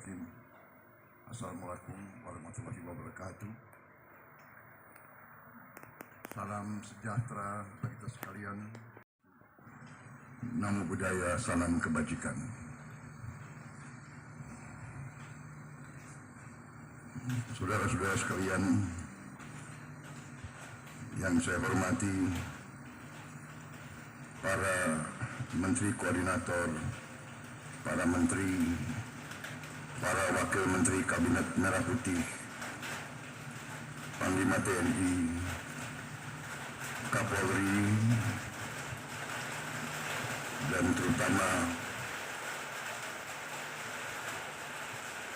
Bismillahirrahmanirrahim. Assalamualaikum warahmatullahi wabarakatuh. Salam sejahtera bagi kita sekalian. Namo Buddhaya, salam kebajikan. Saudara-saudara sekalian yang saya hormati, para menteri koordinator, para menteri, para wakil menteri Kabinet Merah Putih, Panglima TNI, Kapolri, dan terutama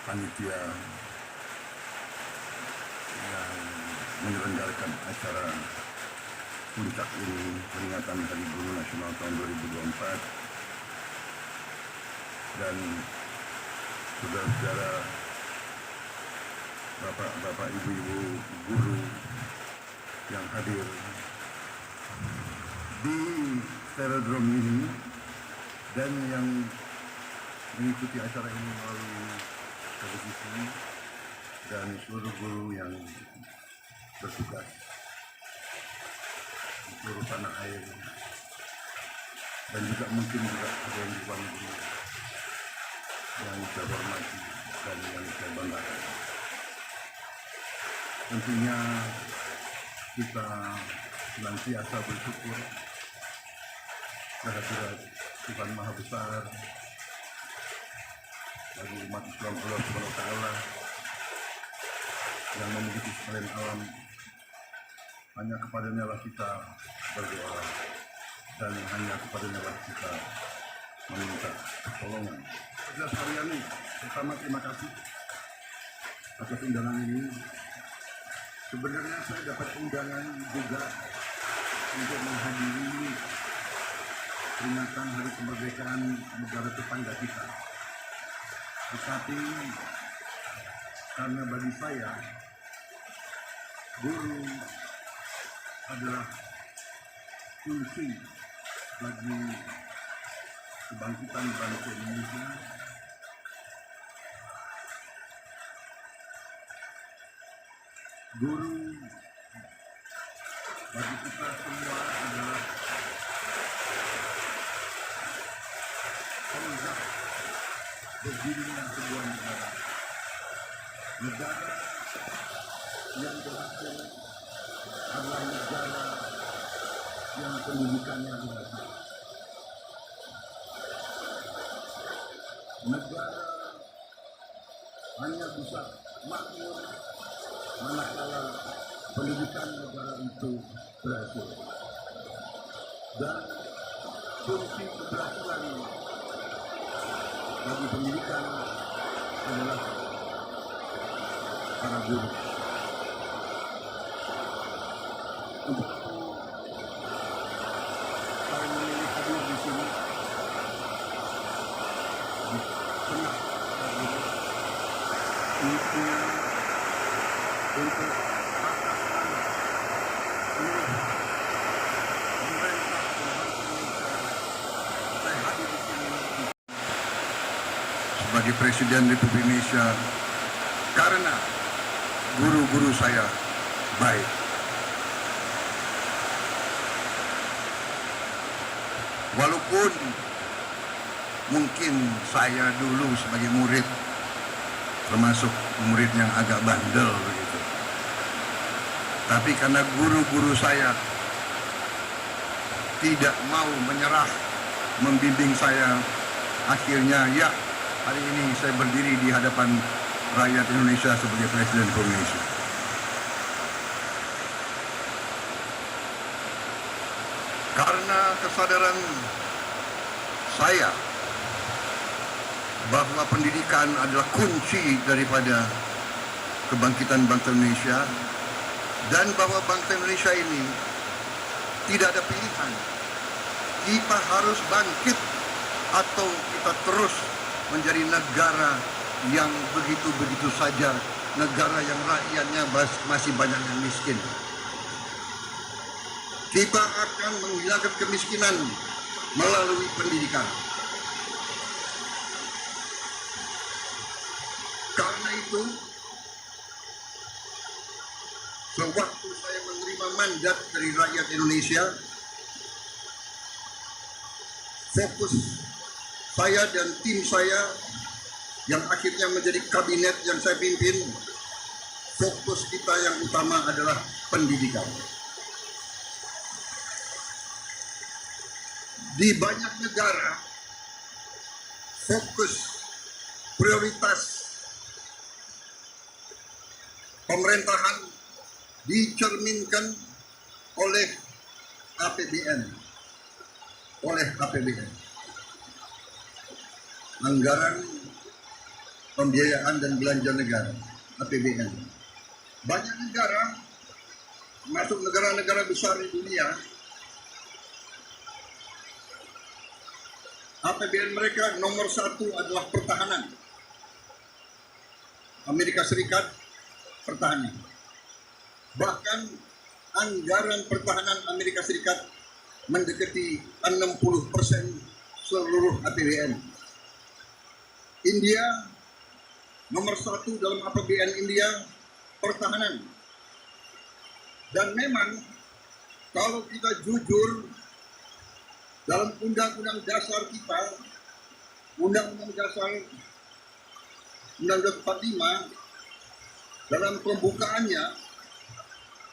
panitia yang menyelenggarakan acara puncak ini, peringatan Hari Guru Nasional tahun 2024, dan saudara-saudara, bapak-bapak, ibu-ibu guru yang hadir di velodrome ini dan yang mengikuti acara ini melalui televisi, dan seluruh guru yang bertugas di seluruh tanah air, dan juga mungkin juga ada yang di luar negeri yang saya hormati dan yang saya banggakan. Tentunya kita senantiasa bersyukur kehadirat Tuhan Maha Besar bagi umat Islam Allah Subhanahu wa Ta'ala yang memiliki sekalian alam. Hanya kepadanya lah kita berdoa dan hanya kepadanya lah kita meminta pertolongan. Saudara sekalian, pertama terima kasih atas undangan ini. Sebenarnya saya dapat undangan juga untuk menghadiri peringatan Hari Kemerdekaan negara tetangga kita. Tetapi karena bagi saya guru adalah kunci bagi kebangkitan bangsa Indonesia, guru bagi kita semua adalah penegak berdirinya sebuah negara. Negara yang berhasil adalah negara yang pendidikannya berhasil. Negara hanya bisa makmur manakala pendidikan negara itu berhasil. Dan kunci keberhasilan bagi pendidikan adalah para guru. Untuk itu saya memilih hadir di sini di tengah intinya untuk pemerintah saya hadir di sini sebagai Presiden Republik Indonesia karena guru-guru saya baik. Walaupun mungkin saya dulu sebagai murid termasuk murid yang agak bandel begitu, tapi karena guru-guru saya tidak mau menyerah, membimbing saya, akhirnya ya hari ini saya berdiri di hadapan rakyat Indonesia sebagai Presiden Republik Indonesia. Karena kesadaran saya bahwa pendidikan adalah kunci daripada kebangkitan bangsa Indonesia, dan bahwa bangsa Indonesia ini tidak ada pilihan. Kita harus bangkit atau kita terus menjadi negara yang begitu-begitu saja, negara yang rakyatnya masih banyak yang miskin. Kita akan menghilangkan kemiskinan melalui pendidikan. Karena itu, sewaktu saya menerima mandat dari rakyat Indonesia, fokus saya dan tim saya yang akhirnya menjadi kabinet yang saya pimpin, fokus kita yang utama adalah pendidikan. Di banyak negara, fokus prioritas pemerintahan dicerminkan oleh APBN, anggaran pembiayaan dan belanja negara, APBN. Banyak negara, termasuk negara-negara besar di dunia, APBN mereka nomor 1 adalah pertahanan. Amerika Serikat, pertahanan. Bahkan anggaran pertahanan Amerika Serikat mendekati 60% seluruh APBN. India, nomor 1 dalam APBN India, pertahanan. Dan memang kalau kita jujur, dalam undang-undang dasar kita, Undang-Undang Dasar 1945, dalam pembukaannya,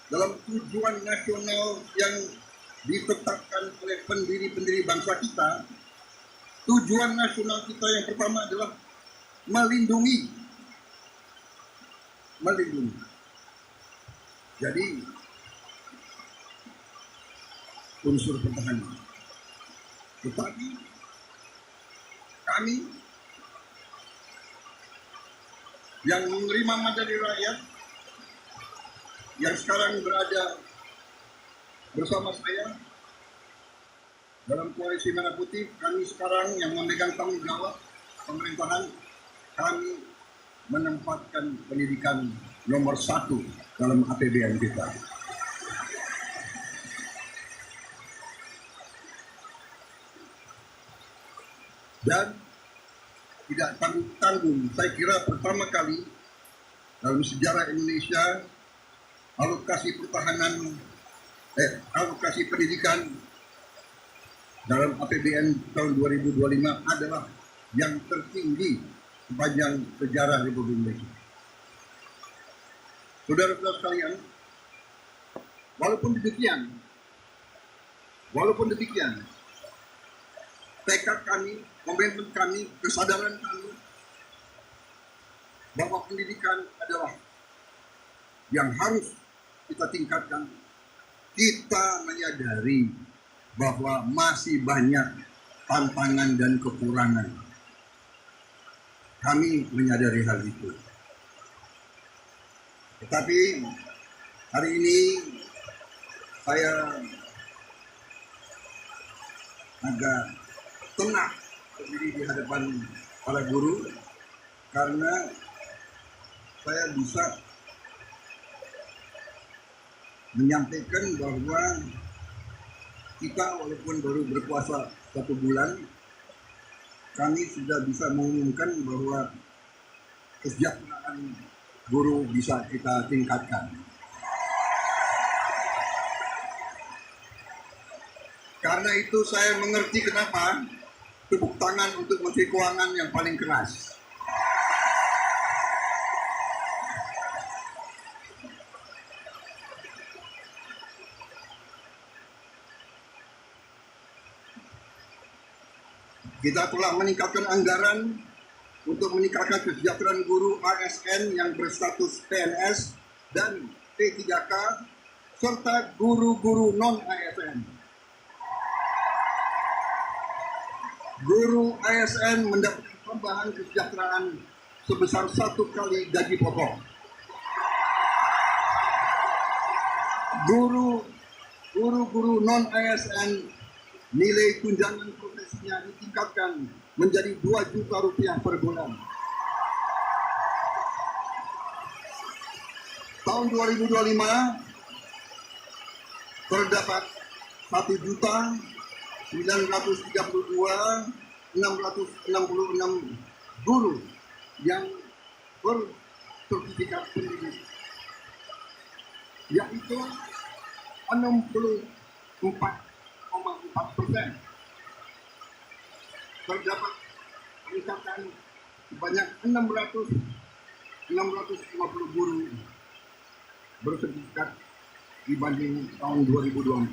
dalam tujuan nasional yang ditetapkan oleh pendiri-pendiri bangsa kita, tujuan nasional kita yang pertama adalah melindungi. Jadi, unsur pertahanan. Tetapi kami yang menerima mandat dari rakyat, yang sekarang berada bersama saya dalam koalisi Merah Putih, kami sekarang yang memegang tanggung jawab pemerintahan, kami menempatkan pendidikan nomor 1 dalam APBN kita. Dan tidak tanggung-tanggung, saya kira pertama kali dalam sejarah Indonesia alokasi pendidikan dalam APBN tahun 2025 adalah yang tertinggi sepanjang sejarah Republik Indonesia. Saudara-saudara sekalian, walaupun demikian, tekad kami, komitmen kami, kesadaran kami bahwa pendidikan adalah yang harus kita tingkatkan. Kita menyadari bahwa masih banyak tantangan dan kekurangan. Kami menyadari hal itu. Tetapi hari ini saya agak tenang berdiri di hadapan para guru karena saya bisa menyampaikan bahwa kita walaupun baru berpuasa 1 bulan, kami sudah bisa mengumumkan bahwa kesejahteraan guru bisa kita tingkatkan. Karena itu saya mengerti kenapa tepuk tangan untuk Menteri Keuangan yang paling keras. Kita telah meningkatkan anggaran untuk meningkatkan kesejahteraan guru ASN yang berstatus PNS dan P3K serta guru-guru non-ASN. Guru ASN mendapat tambahan kesejahteraan sebesar 1 kali gaji pokok. Guru-guru non-ASN nilai tunjangan profesinya ditingkatkan menjadi 2 juta rupiah per bulan. Tahun 2025 terdapat 1.932.666 guru yang bersertifikat pendidik, yaitu 64,4%. Terdapat peningkatan sebanyak 650 guru bersertifikat dibanding tahun 2024.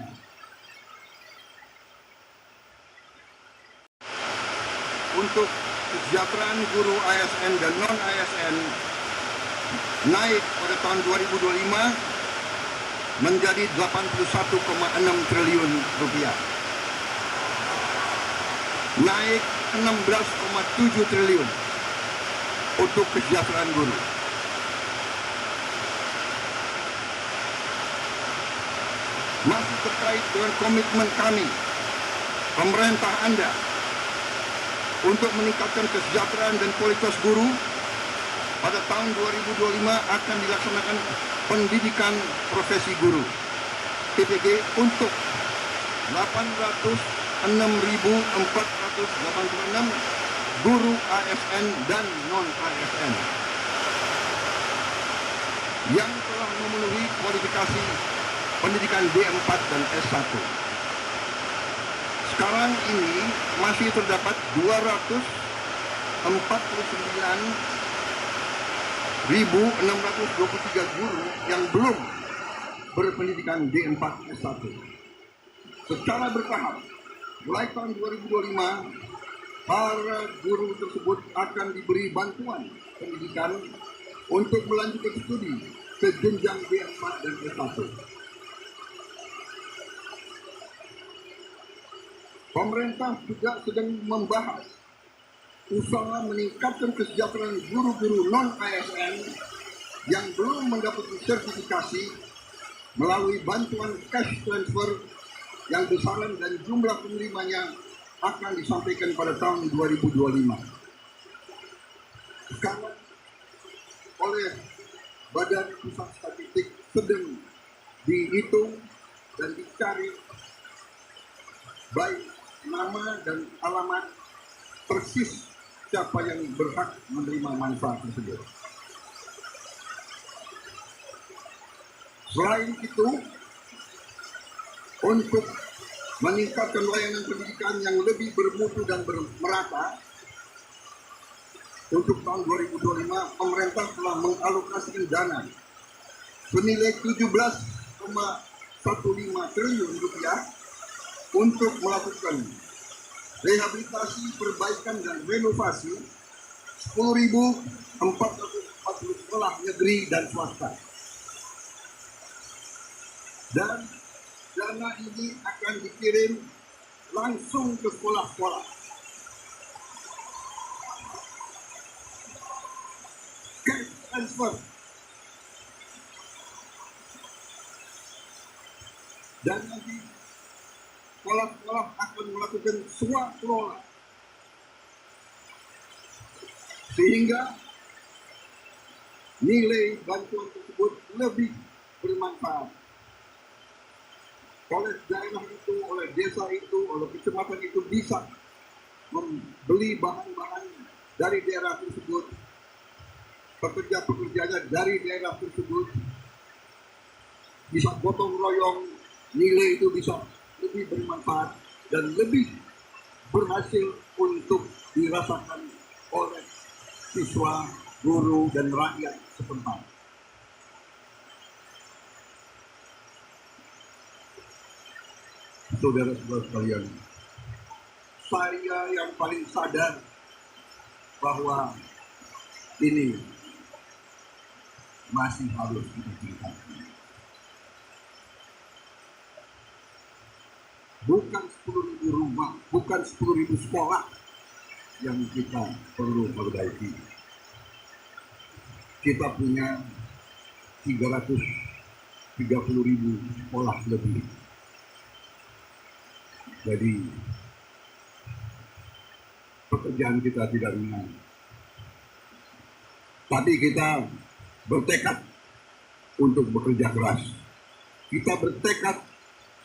Untuk kesejahteraan guru ASN dan non-ASN naik pada tahun 2025 menjadi 81,6 triliun rupiah. Naik 16,7 triliun untuk kesejahteraan guru. Masih terkait dengan komitmen kami, pemerintah Anda, untuk meningkatkan kesejahteraan dan kualitas guru, pada tahun 2025 akan dilaksanakan pendidikan profesi guru PPG untuk 806.486 guru ASN dan non-ASN yang telah memenuhi kualifikasi pendidikan D4 dan S1. Sekarang ini masih terdapat 249.623 guru yang belum berpendidikan D4 S1. Secara bertahap, mulai tahun 2025, para guru tersebut akan diberi bantuan pendidikan untuk melanjutkan studi ke jenjang D4 dan S1. Pemerintah juga sedang membahas usaha meningkatkan kesejahteraan guru-guru non-ASN yang belum mendapatkan sertifikasi melalui bantuan cash transfer yang besaran dan jumlah penerimanya akan disampaikan pada tahun 2025. Sekarang oleh Badan Pusat Statistik sedang dihitung dan dicari baik nama dan alamat persis siapa yang berhak menerima manfaat tersebut. Selain itu, untuk meningkatkan layanan pendidikan yang lebih bermutu dan merata, untuk tahun 2025 pemerintah telah mengalokasikan dana senilai 17,15 triliun rupiah untuk melakukan rehabilitasi, perbaikan, dan renovasi 10.440 sekolah negeri dan swasta. Dan dana ini akan dikirim langsung ke sekolah-sekolah. Cash transfer. Dan nanti sekolah-sekolah akan melakukan swakelola sehingga nilai bantuan tersebut lebih bermanfaat oleh daerah itu, oleh desa itu, oleh kecamatan itu bisa membeli bahan-bahan dari daerah tersebut, pekerja-pekerjanya dari daerah tersebut, bisa gotong royong, nilai itu bisa lebih bermanfaat dan lebih berhasil untuk dirasakan oleh siswa, guru, dan rakyat setempat. Saudara-saudara sekalian, saya yang paling sadar bahwa ini masih harus kita tingkatkan. Bukan 10.000 rumah, bukan 10.000 sekolah yang kita perlu perbaiki. Kita punya 330.000 sekolah lebih. Jadi pekerjaan kita tidak ringan. Tapi kita bertekad untuk bekerja keras. Kita bertekad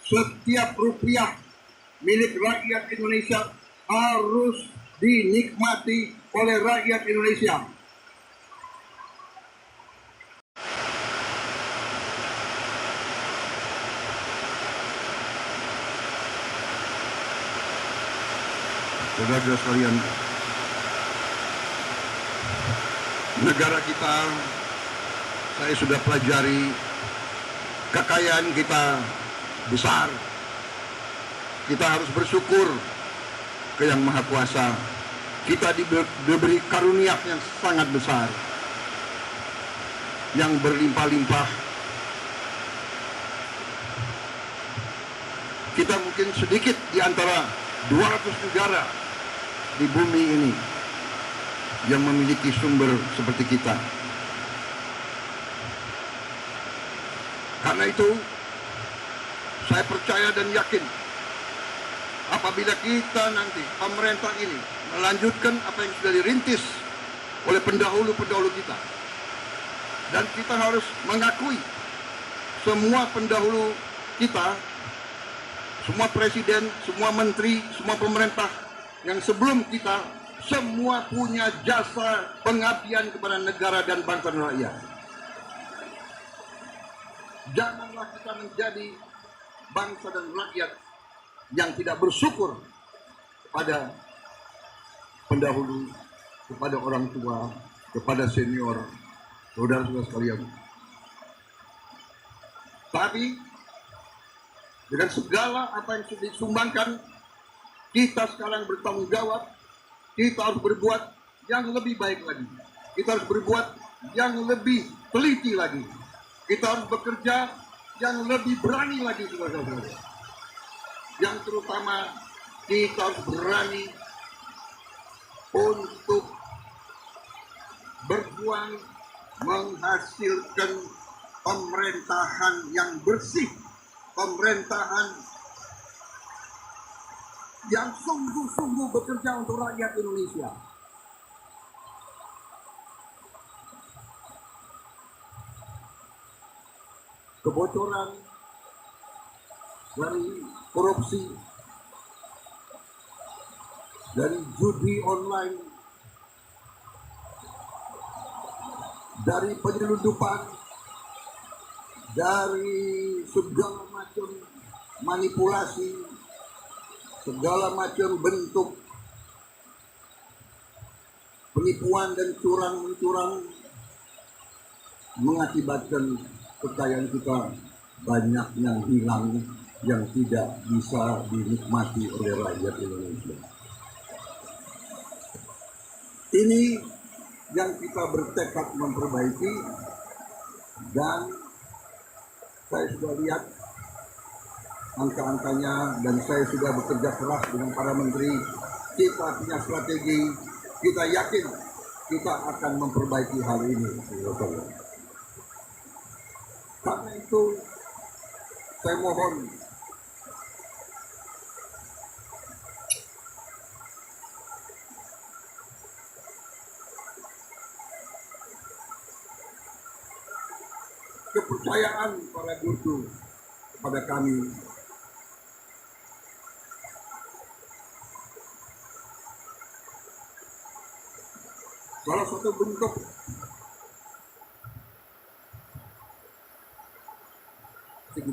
setiap rupiah milik rakyat Indonesia harus dinikmati oleh rakyat Indonesia. Saudara-saudara sekalian, negara kita, saya sudah pelajari, kekayaan kita besar. Kita harus bersyukur ke Yang Maha Kuasa. Kita diberi karunia yang sangat besar, yang berlimpah-limpah. Kita mungkin sedikit di antara 200 negara di bumi ini yang memiliki sumber seperti kita. Karena itu, saya percaya dan yakin apabila kita nanti, pemerintah ini melanjutkan apa yang sudah dirintis oleh pendahulu-pendahulu kita, dan kita harus mengakui semua pendahulu kita, semua presiden, semua menteri, semua pemerintah yang sebelum kita, semua punya jasa pengabdian kepada negara dan bangsa dan rakyat. Janganlah kita menjadi bangsa dan rakyat yang tidak bersyukur kepada pendahulu, kepada orang tua, kepada senior, saudara-saudara sekalian. Tapi dengan segala apa yang sudah disumbangkan, kita sekarang bertanggung jawab. Kita harus berbuat yang lebih baik lagi. Kita harus berbuat yang lebih teliti lagi. Kita harus bekerja yang lebih berani lagi, saudara-saudara. Yang terutama kita harus berani untuk berjuang menghasilkan pemerintahan yang bersih, pemerintahan yang sungguh-sungguh bekerja untuk rakyat Indonesia. Kebocoran dari korupsi, dari judi online, dari penyelundupan, dari segala macam manipulasi, segala macam bentuk penipuan dan curang-mencurang mengakibatkan kekayaan kita banyak yang hilang, yang tidak bisa dinikmati oleh rakyat Indonesia. Ini yang kita bertekad memperbaiki, dan saya sudah lihat angka-angkanya, dan saya sudah bekerja keras dengan para menteri. Kita punya strategi, kita yakin kita akan memperbaiki hal ini. Karena itu saya mohon kepercayaan para guru kepada kami. Salah satu bentuk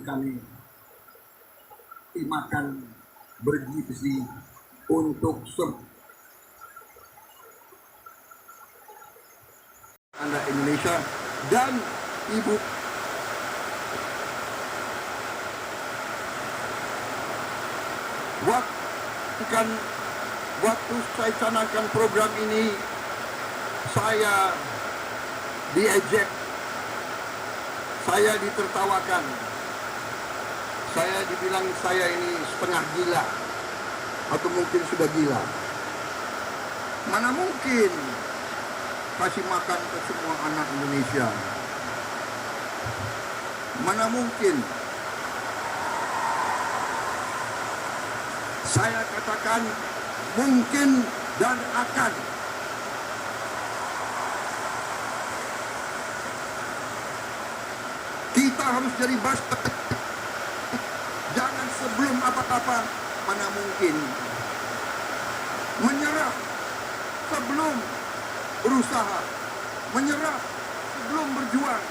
kami makan bergizi untuk anak Indonesia dan ibu. Waktu saya canangkan program ini, saya diejek, saya ditertawakan, saya dibilang saya ini setengah gila atau mungkin sudah gila. Mana mungkin kasih makan ke semua anak Indonesia? Mana mungkin? Saya katakan mungkin dan akan. Kita harus jadi basta. Jangan sebelum apa-apa, mana mungkin menyerah sebelum berusaha, menyerah sebelum berjuang.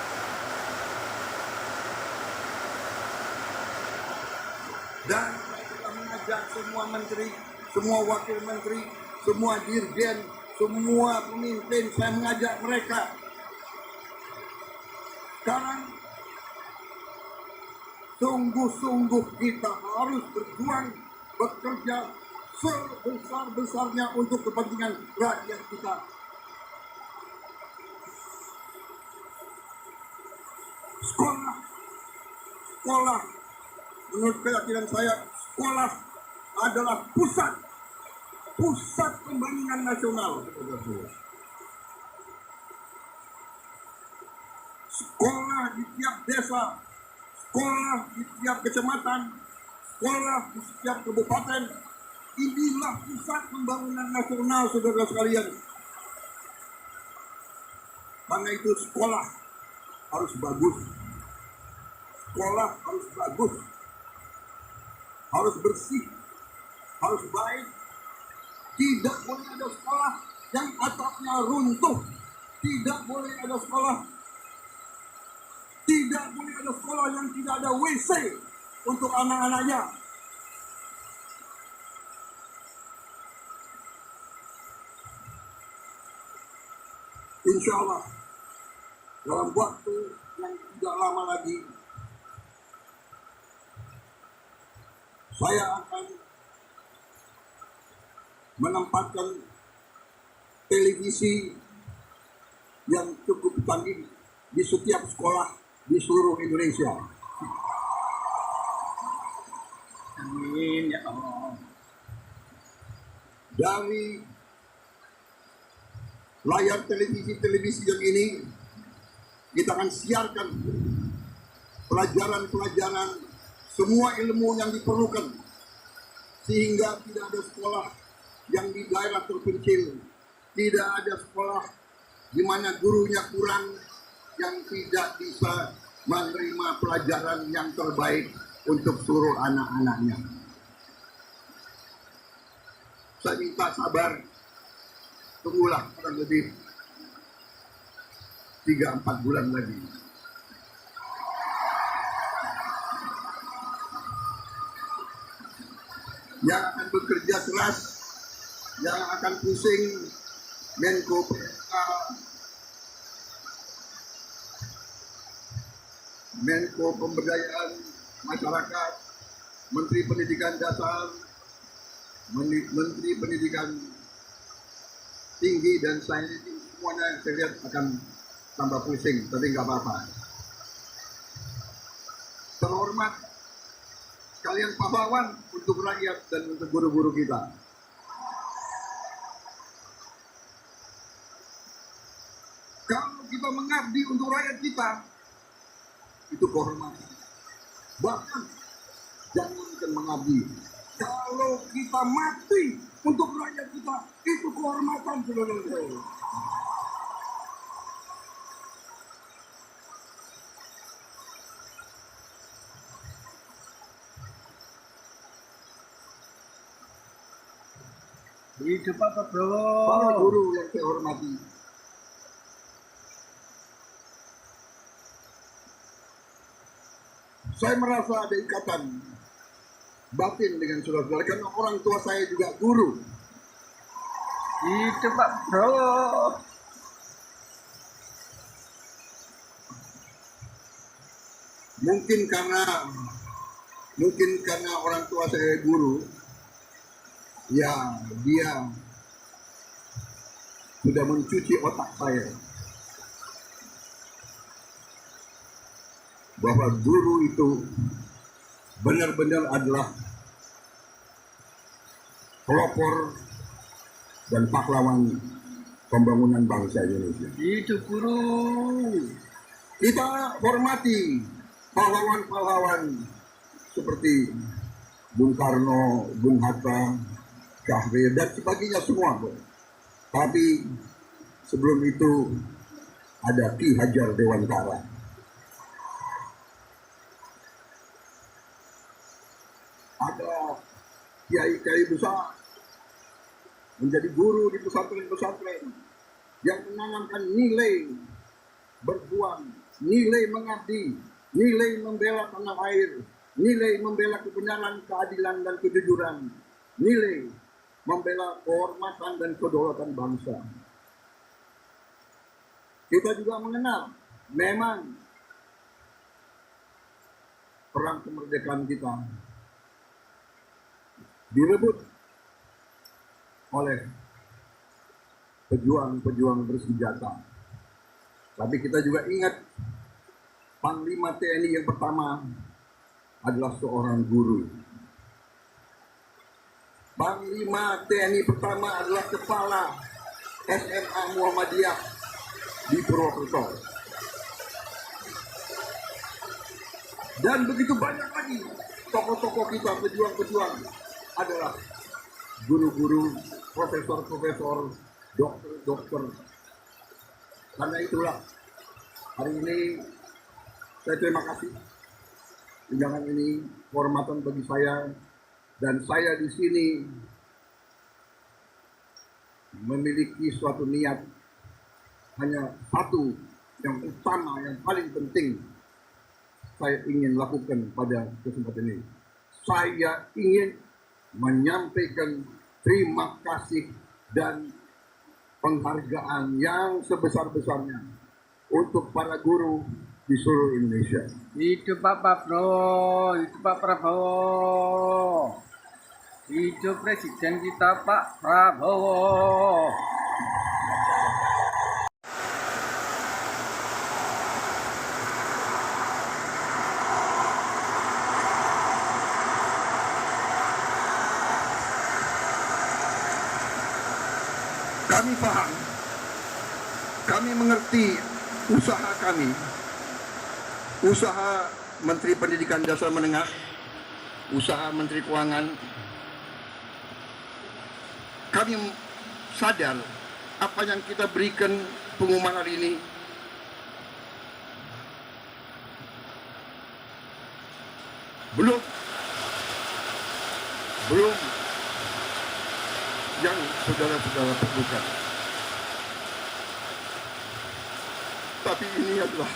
Dan kita mengajak semua menteri, semua wakil menteri, semua dirjen, semua pemimpin, saya mengajak mereka. Sekarang sungguh-sungguh kita harus berjuang, bekerja sebesar-besarnya untuk kepentingan rakyat kita. Sekolah, menurut keyakinan saya, sekolah adalah pusat pembangunan nasional. Sekolah di tiap desa, sekolah di tiap kecamatan, sekolah di setiap kabupaten, inilah pusat pembangunan nasional, saudara sekalian. Karena itu sekolah harus bagus. Sekolah harus bagus, harus bersih, harus baik. Tidak boleh ada sekolah yang atapnya runtuh. Tidak boleh ada sekolah yang tidak ada WC untuk anak-anaknya. Insya Allah, dalam waktu yang tidak lama lagi, saya akan menempatkan televisi yang cukup canggih di setiap sekolah di seluruh Indonesia. Amin ya Allah. Dari layar televisi yang ini, kita akan siarkan pelajaran-pelajaran, semua ilmu yang diperlukan, sehingga tidak ada sekolah yang di daerah terpencil, tidak ada sekolah di mana gurunya kurang, yang tidak bisa menerima pelajaran yang terbaik untuk seluruh anak-anaknya. Saya minta sabar, tunggulah kurang lebih 3-4 bulan lagi. Yang akan bekerja keras, yang akan pusing, Menko PMK, Menko Pemberdayaan Masyarakat, Menteri Pendidikan Dasar, Menteri Pendidikan Tinggi dan Sains, semuanya saya lihat akan tambah pusing, tapi nggak apa-apa. Terhormat kalian pahlawan untuk rakyat dan untuk guru-guru kita. Kalau kita mengabdi untuk rakyat kita, itu kehormatan. Bahkan jangankan mengabdi, kalau kita mati untuk rakyat kita, itu kehormatan, saudara-saudara. Hidup apa, bro? Para guru yang saya hormati, saya merasa ada ikatan batin dengan saudara-saudara, karena orang tua saya juga guru. Itu Pak Bro. Mungkin karena orang tua saya guru, ya dia sudah mencuci otak saya bahwa guru itu benar-benar adalah pelopor dan pahlawan pembangunan bangsa Indonesia. Itu guru. Kita hormati pahlawan-pahlawan seperti Bung Karno, Bung Hatta, Syahrir dan sebagainya semua. Tapi sebelum itu ada Ki Hajar Dewantara. Ada kiai-kiai besar menjadi guru di pesantren-pesantren yang menanamkan nilai berjuang, nilai mengabdi, nilai membela tanah air, nilai membela kebenaran, keadilan dan kejujuran, nilai membela kehormatan dan kedaulatan bangsa. Kita juga mengenal memang perang kemerdekaan kita direbut oleh pejuang-pejuang bersenjata. Tapi kita juga ingat Panglima TNI yang pertama adalah seorang guru. Panglima TNI pertama adalah kepala SMA Muhammadiyah di Purwokerto. Dan begitu banyak lagi tokoh-tokoh kita, pejuang-pejuang adalah guru-guru, profesor-profesor, dokter-dokter. Karena itulah hari ini saya terima kasih. Undangan ini kehormatan bagi saya, dan saya di sini memiliki suatu niat, hanya satu yang utama, yang paling penting saya ingin lakukan pada kesempatan ini. Saya ingin menyampaikan terima kasih dan penghargaan yang sebesar-besarnya untuk para guru di seluruh Indonesia. Hidup Pak Prabowo, hidup Pak Prabowo, hidup Presiden kita Pak Prabowo. Kami paham, kami mengerti usaha kami, usaha Menteri Pendidikan Dasar Menengah, usaha Menteri Keuangan. Kami sadar apa yang kita berikan pengumuman hari ini belum yang saudara-saudara perlukan. Tapi ini adalah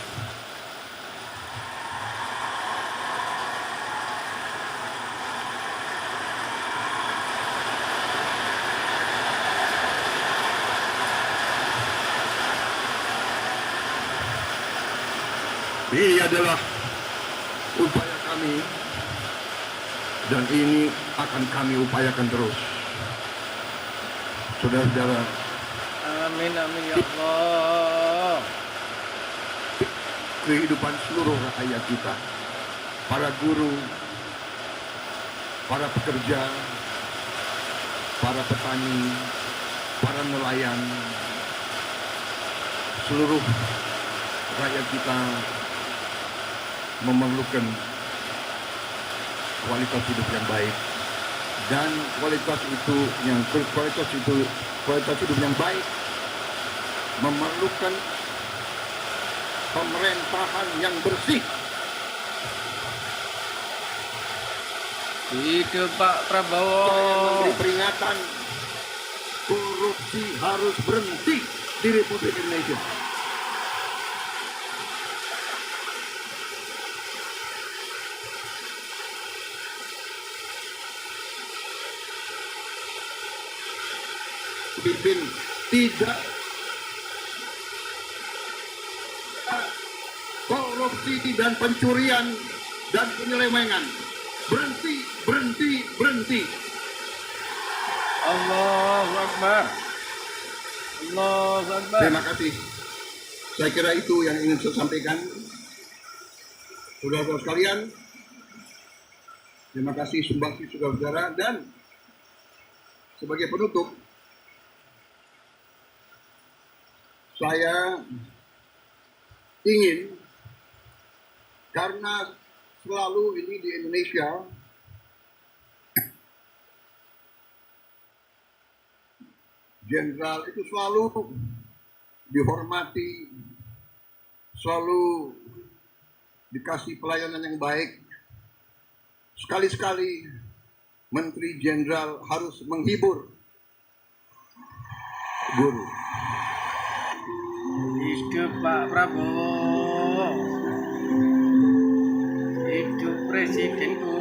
upaya kami, dan ini akan kami upayakan terus. Saudara-saudara, Amin, amin ya Allah. kehidupan seluruh rakyat kita, para guru, para pekerja, para petani, para nelayan, seluruh rakyat kita memerlukan kualitas hidup yang baik, dan kualitas hidup yang baik memerlukan pemerintahan yang bersih. Hidup Pak Prabowo. Saya memberi peringatan, korupsi harus berhenti di Republik Indonesia. Pimpin tidak korupsi dan pencurian dan penyelewengan. Berhenti, berhenti, berhenti. Allahu Akbar. Allahu Akbar. Terima kasih. Saya kira itu yang ingin saya sampaikan. Saudara-saudara sekalian, terima kasih sumbangsi saudara-saudara, dan sebagai penutup, saya ingin, karena selalu ini di Indonesia jenderal itu selalu dihormati, selalu dikasih pelayanan yang baik. Sekali-sekali Menteri Jenderal harus menghibur guru. Hidup Pak Prabowo. Hidup Presidenku.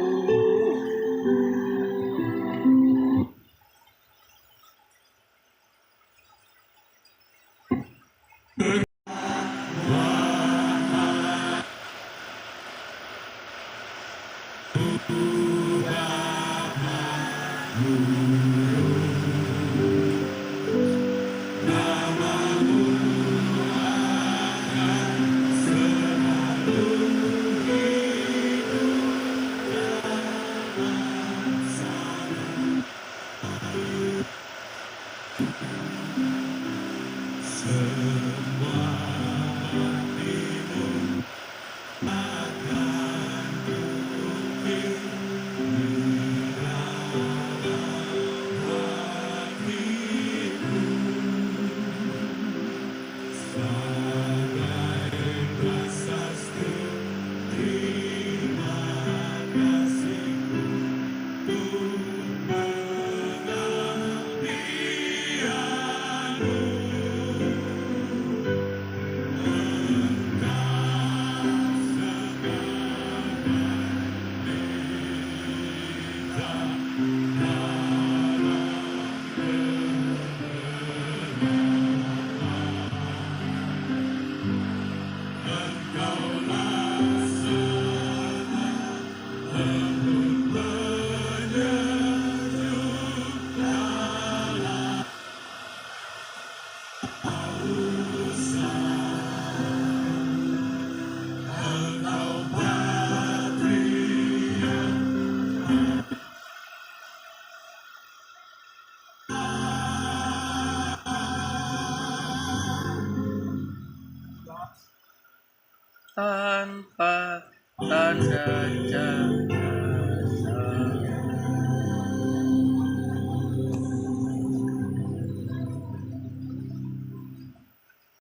tanpa tanda jasa.